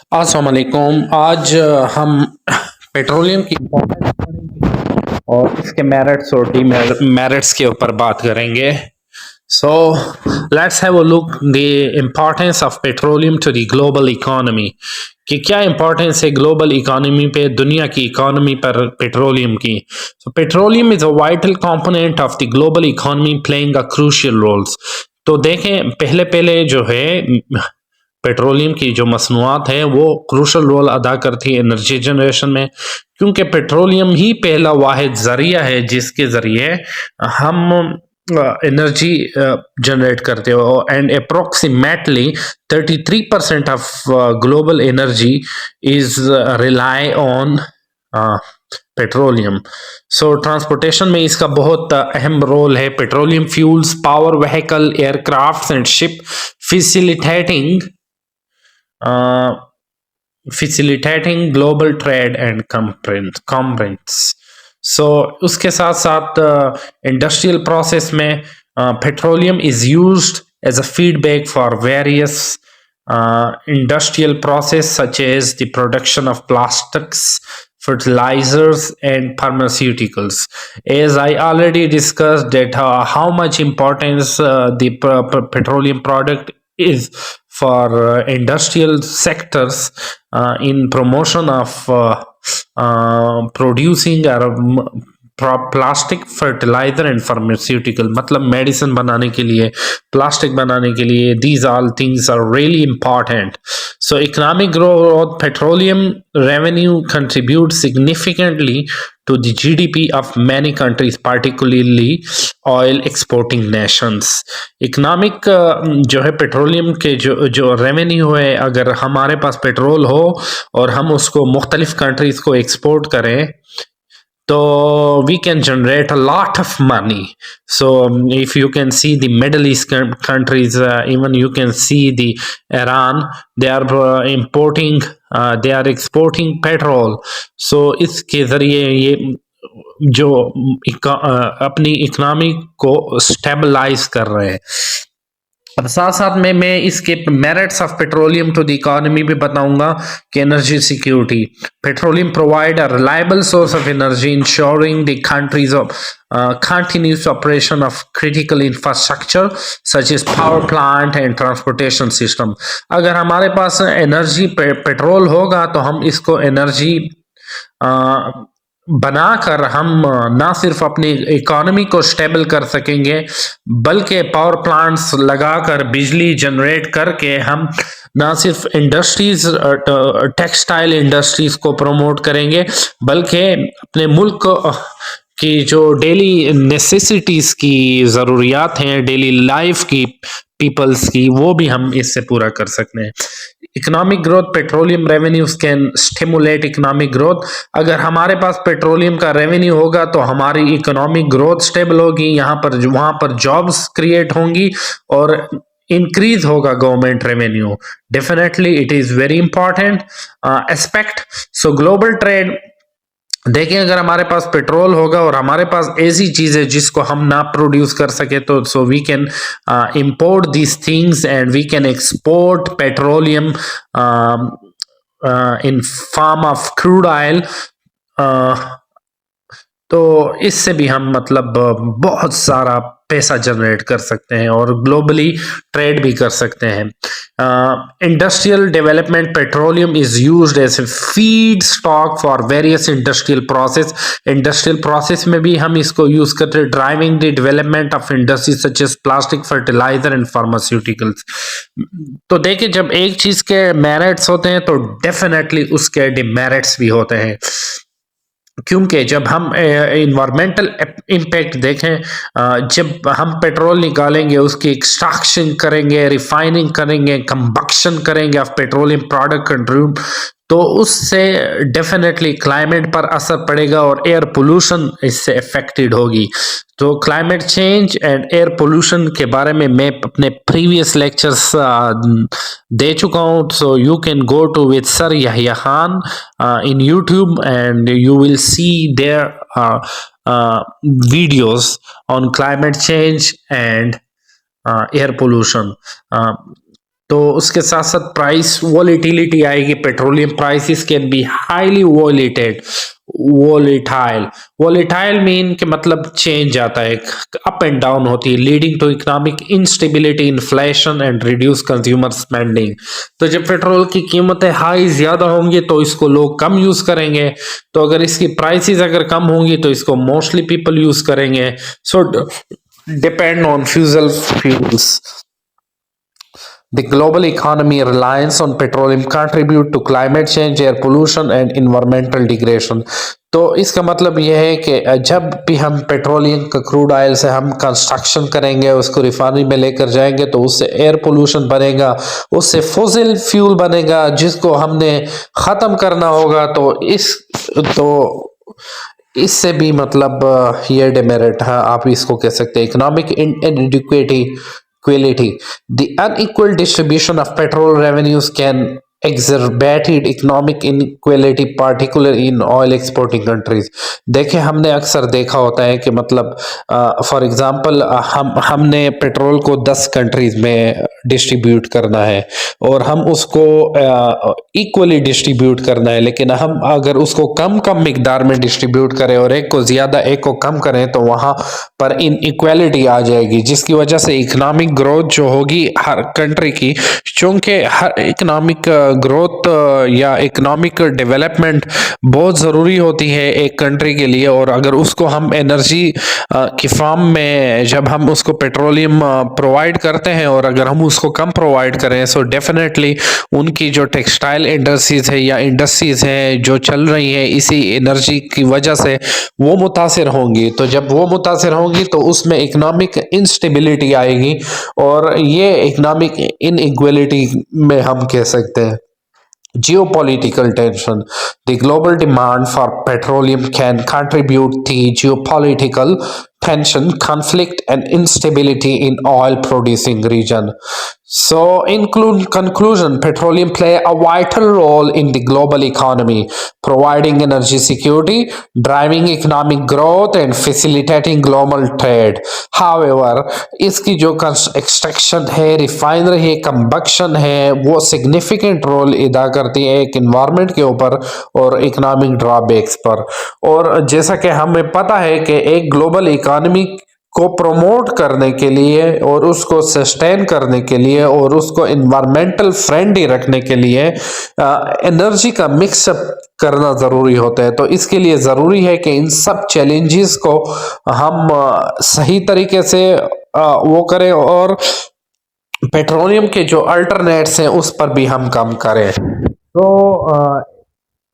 अस्सलाम वालेकुम। आज हम पेट्रोलियम की इम्पोर्टेंस पढ़ेंगे और इसके मेरिट्स और डीमेरिट्स के ऊपर बात करेंगे। So let's have a look the importance of petroleum to the global economy कि क्या इम्पोर्टेंस है ग्लोबल इकोनॉमी पे, दुनिया की इकोनॉमी पर पेट्रोलियम की। So petroleum is a vital component of the global economy playing a crucial roles. तो देखें, पहले पहले जो है पेट्रोलियम की जो मसनूआत है वो क्रूशल रोल अदा करती है एनर्जी जनरेशन में, क्योंकि पेट्रोलियम ही पहला वाहिद जरिया है जिसके ज़रिए हम एनर्जी जनरेट करते हो। And approximately 33% of global energy is rely on petroleum. So transportation में इसका बहुत अहम रोल है। Petroleum fuels power vehicle, aircraft and ship, facilitating facilitating global trade and commerce. So उसके साथ साथ इंडस्ट्रियल प्रोसेस में petroleum is used as a feedback for various industrial process such as the production of plastics, fertilizers and pharmaceuticals. As I already discussed that how much importance the petroleum product is for industrial sectors in promotion of producing plastic, fertiliser and pharmaceutical, मतलब medicine बनाने के लिए, plastic बनाने के लिए, these all things are really important. So economic growth, petroleum revenue contribute significantly to the GDP of many countries, particularly oil exporting nations. Economic जो है petroleum के जो रेवेन्यू है, अगर हमारे पास पेट्रोल हो और हम उसको मुख्तलिफ कंट्रीज को एक्सपोर्ट करें तो we can generate a lot of money. So if you can see the Middle East countries, even you can see the Iran, they are importing, they are exporting petrol. So इसके ज़रिए ये जो अपनी economy को stabilise कर रहे हैं। अब साथ साथ में मैं इसके merits of petroleum to the economy भी बताऊंगा कि energy security, petroleum provide a reliable source of energy ensuring the countries of continuous operation of critical infrastructure such as power plant and transportation system. अगर हमारे पास energy petrol होगा तो हम इसको energy बनाकर हम ना सिर्फ अपनी इकोनॉमी को स्टेबल कर सकेंगे बल्कि पावर प्लांट्स लगाकर बिजली जनरेट करके हम ना सिर्फ इंडस्ट्रीज, टेक्सटाइल इंडस्ट्रीज को प्रमोट करेंगे बल्कि अपने मुल्क की जो डेली नेसेसिटीज की ज़रूरियात हैं, डेली लाइफ की पीपल्स की, वो भी हम इससे पूरा कर सकते हैं। Economic growth, petroleum revenues can stimulate economic growth. अगर हमारे पास पेट्रोलियम का रेवेन्यू होगा तो हमारी इकोनॉमिक ग्रोथ स्टेबल होगी, यहाँ पर वहाँ पर जॉब्स क्रिएट होंगी और इंक्रीज होगा government revenue. Definitely it is very important aspect. So global trade, देखिए अगर हमारे पास पेट्रोल होगा और हमारे पास ऐसी चीज है जिसको हम ना प्रोड्यूस कर सके तो so we can import these things and we can export petroleum in form of crude oil. तो इससे भी हम मतलब बहुत सारा पैसा जनरेट कर सकते हैं और ग्लोबली ट्रेड भी कर सकते हैं। Industrial development, petroleum is used as a feed stock for various industrial process. Industrial process में भी हम इसको यूज करते हैं, driving the development of industry such as plastic, fertiliser and pharmaceuticals. तो देखिए, जब एक चीज के मेरिट्स होते हैं तो डेफिनेटली उसके डिमेरिट्स भी होते हैं, क्योंकि जब हम इन्वायरमेंटल इम्पैक्ट देखें, जब हम पेट्रोल निकालेंगे, उसकी एक्सट्रैक्शन करेंगे, रिफाइनिंग करेंगे, कंबक्शन करेंगे ऑफ पेट्रोलियम प्रोडक्ट कंट्रीब्यूट, तो उससे डेफिनेटली क्लाइमेट पर असर पड़ेगा और एयर पोल्यूशन इससे अफेक्टेड होगी। तो climate change and air pollution के बारे में मैं अपने प्रीवियस लेक्चर्स दे चुका हूँ। So you can go to with sir Yahiya Khan in YouTube and you will see their videos on climate change and air pollution. तो उसके साथ साथ प्राइस वॉलेटिलिटी आएगी, petroleum prices can be highly volatile. Volatile mean के मतलब change आता है, up and down होती है, leading to economic instability, inflation and reduce consumer spending. तो जब पेट्रोल की कीमतें हाई ज्यादा होंगी तो इसको लोग कम यूज करेंगे, तो अगर इसकी प्राइसेस अगर कम होंगी तो इसको मोस्टली पीपल यूज करेंगे। So depend on fossil fuels. The global economy reliance on petroleum contribute to climate change, air pollution and environmental degradation। तो इसका मतलब यह है कि जब भी हम पेट्रोलियम का क्रूड ऑयल से हम कंस्ट्रक्शन करेंगे, उसको रिफाइनरी में लेकर जाएंगे तो उससे एयर पोल्यूशन बनेगा, उससे फॉसिल फ्यूल बनेगा जिसको हमने ख़त्म करना होगा। तो इससे भी मतलब ये डिमेरिट है, आप इसको कह सकते हैं economic इनएडिक्वेटी equality। The unequal distribution of petrol revenues can exacerbate economic inequality, particularly in oil exporting countries। देखिए हमने अक्सर देखा होता है कि मतलब फॉर एग्जांपल हमने पेट्रोल को 10 कंट्रीज में डिस्ट्रीब्यूट करना है और हम उसको इक्वली डिस्ट्रीब्यूट करना है, लेकिन हम अगर उसको कम कम मिकदार में डिस्ट्रीब्यूट करें और एक को ज्यादा एक को कम करें तो वहां पर इनइक्वालिटी आ जाएगी, जिसकी वजह से इकोनॉमिक ग्रोथ जो होगी हर कंट्री की, चूंकि हर इकोनॉमिक ग्रोथ या इकोनॉमिक डेवलपमेंट बहुत ज़रूरी होती है एक कंट्री के लिए, और अगर उसको हम एनर्जी की फॉर्म में जब हम उसको पेट्रोलियम प्रोवाइड करते हैं और अगर हम उसको कम प्रोवाइड करें सो डेफिनेटली उनकी जो टेक्सटाइल इंडस्ट्रीज है या इंडस्ट्रीज हैं जो चल रही है इसी एनर्जी की वजह से वो मुतासिर होंगी। तो जब वो मुतासिर होंगी तो उसमें इकोनॉमिक इंस्टेबिलिटी आएगी और ये इकोनॉमिक इनइक्वालिटी में हम कह सकते हैं। Geopolitical tension. The global demand for petroleum can contribute to geopolitical tension, conflict, and instability in oil-producing region. So, in conclusion, petroleum play a vital role in the global economy, providing energy security, driving economic growth, and facilitating global trade. However, इसकी जो extraction है, refinery है, combustion है, वो significant role अदा करती है एक इन्वायरमेंट के ऊपर और इकोनॉमिक ड्रॉबैक्स पर। और जैसा कि हमें पता है कि एक ग्लोबल इकोनॉमी को प्रमोट करने के लिए और उसको सस्टेन करने के लिए और उसको इन्वायरमेंटल फ्रेंडली रखने के लिए एनर्जी का मिक्सअप करना ज़रूरी होता है। तो इसके लिए ज़रूरी है कि इन सब चैलेंजेस को हम सही तरीके से वो करें और पेट्रोलियम के जो अल्टरनेट्स हैं उस पर भी हम काम करें। तो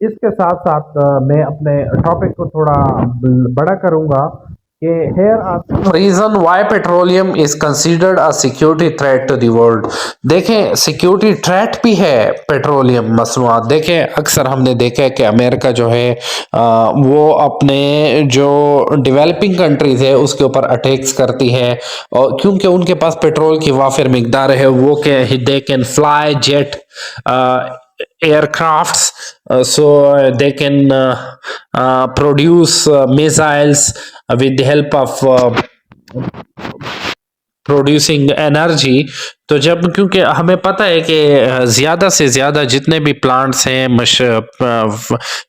इसके साथ साथ मैं अपने टॉपिक को थोड़ा बड़ा करूंगा कि here are some reason why petroleum is considered a security threat to the world। देखें सिक्योरिटी थ्रेट भी है पेट्रोलियम मसनूआत। देखें अक्सर हमने देखा है कि अमेरिका जो है वो अपने जो डेवलपिंग कंट्रीज है उसके ऊपर अटैक्स करती है और क्योंकि उनके पास पेट्रोल की वाफिर मिकदार है, वो के they can fly jet aircrafts, so they can produce missiles with the help of producing energy. तो जब क्योंकि हमें पता है कि ज़्यादा से ज़्यादा जितने भी प्लांट्स हैं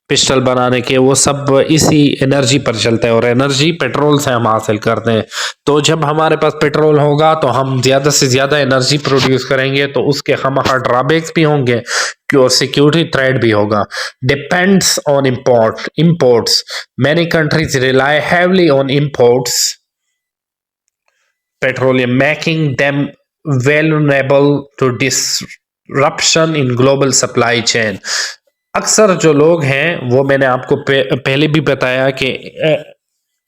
पिस्टल बनाने के वो सब इसी एनर्जी पर चलते हैं और एनर्जी पेट्रोल से हम हासिल करते हैं। तो जब हमारे पास पेट्रोल होगा तो हम ज़्यादा से ज़्यादा एनर्जी प्रोड्यूस करेंगे तो उसके हम ड्रॉबैक्स भी होंगे और सिक्योरिटी थ्रेट भी होगा। Depends on imports, many countries rely heavily on imports petroleum, making them vulnerable to disruption in global supply chain। अक्सर जो लोग हैं वो मैंने आपको पहले भी बताया कि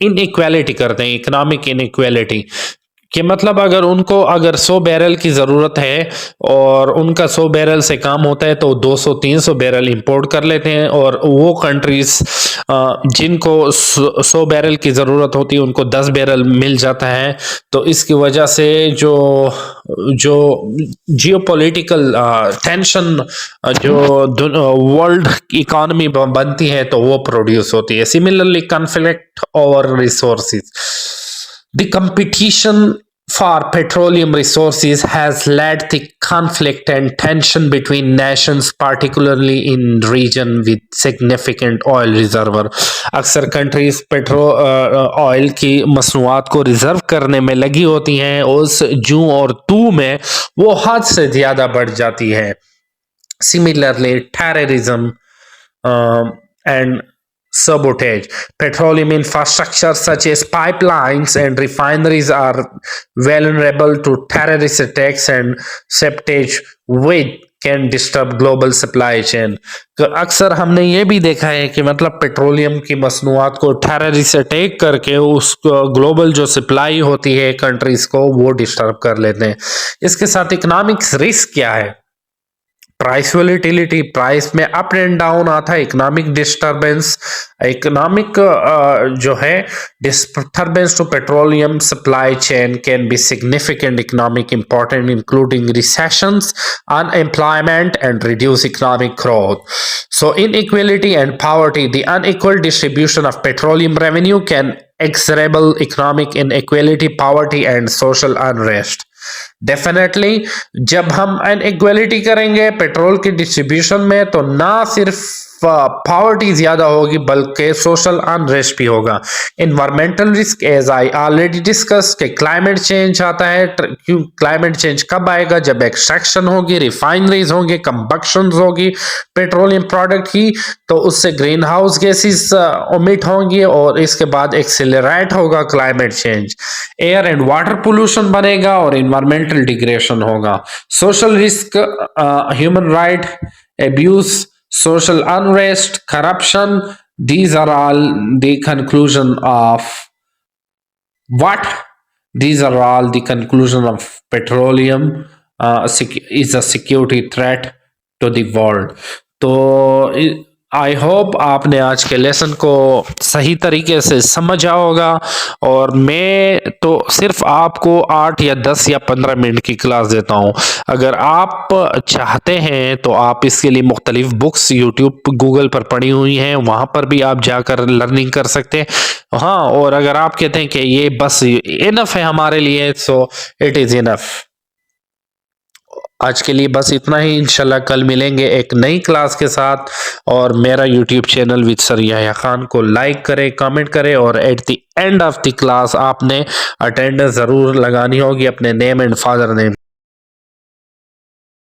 इनइक्वालिटी करते हैं, इकोनॉमिक इनइक्वालिटी कि मतलब अगर 100 बैरल की ज़रूरत है और उनका 100 बैरल से काम होता है तो 200-300 बैरल इंपोर्ट कर लेते हैं और वो कंट्रीज जिनको 100 बैरल की ज़रूरत होती है उनको 10 बैरल मिल जाता है। तो इसकी वजह से जो जियोपॉलिटिकल टेंशन जो वर्ल्ड इकोनॉमी बनती है तो वो प्रोड्यूस होती है। Similarly conflict over resources, the competition for petroleum resources has led the conflict and tension between nations, particularly in region with significant oil reservoir. अक्सर कंट्रीज ऑयल की मसनूआत को रिजर्व करने में लगी होती हैं, उस जू और तू में वो हद से ज़्यादा बढ़ जाती है. Similarly, terrorism and sabotage. Petroleum infrastructure such as pipelines and refineries are vulnerable to terrorist attacks and sabotage, which can disturb global supply chain. अक्सर हमने ये भी देखा है कि मतलब पेट्रोलियम की मसनूआत को टेररिस्ट अटैक करके उस ग्लोबल जो सप्लाई होती है कंट्रीज को वो डिस्टर्ब कर लेते हैं. इसके साथ इकोनॉमिक्स रिस्क क्या है? प्राइस वोलेटिलिटी, प्राइस में अप एंड डाउन आता है. इकोनॉमिक डिस्टर्बेंस, इकोनॉमिक जो है disturbance to petroleum supply chain can be significant economic important including recessions, unemployment and reduce economic growth. So inequality and poverty, the unequal distribution of petroleum revenue can exacerbate economic inequality, poverty and social unrest. Definitely जब हम inequality करेंगे petrol की distribution में तो ना सिर्फ poverty ज्यादा होगी बल्कि सोशल अनरेस्ट भी होगा. Environmental risk, as I already discuss, के क्लाइमेट चेंज आता है. क्यों क्लाइमेट चेंज कब आएगा? जब एक्सट्रैक्शन होगी, रिफाइनरीज होंगे, कंबक्शन होगी पेट्रोलियम प्रोडक्ट की, तो उससे ग्रीन हाउस गैसेस ओमिट होंगी और इसके बाद एक्सेलरेट होगा climate change. Air and water pollution बनेगा और इन्वायरमेंटल डिग्रेडेशन होगा. Social risk, human right abuse, social unrest, corruption, these are all the conclusion of what? These are all the conclusion of petroleum is a security threat to the world. तो I hope आपने आज के lesson को सही तरीके से समझा होगा और मैं तो सिर्फ आपको 8 या 10 या 15 मिनट की क्लास देता हूं. अगर आप चाहते हैं तो आप इसके लिए मुख्तलिफ बुक्स यूट्यूब गूगल पर पड़ी हुई हैं, वहां पर भी आप जाकर लर्निंग कर सकते हैं. हाँ, और अगर आप कहते हैं कि ये बस इनफ है हमारे लिए, सो इट इज़ इनफ. आज के लिए बस इतना ही. इंशाल्लाह कल मिलेंगे एक नई क्लास के साथ. और मेरा YouTube channel with sir Yahya Khan को लाइक करें, कमेंट करें और at the end of the class आपने अटेंडेंस ज़रूर लगानी होगी अपने नेम एंड फादर नेम.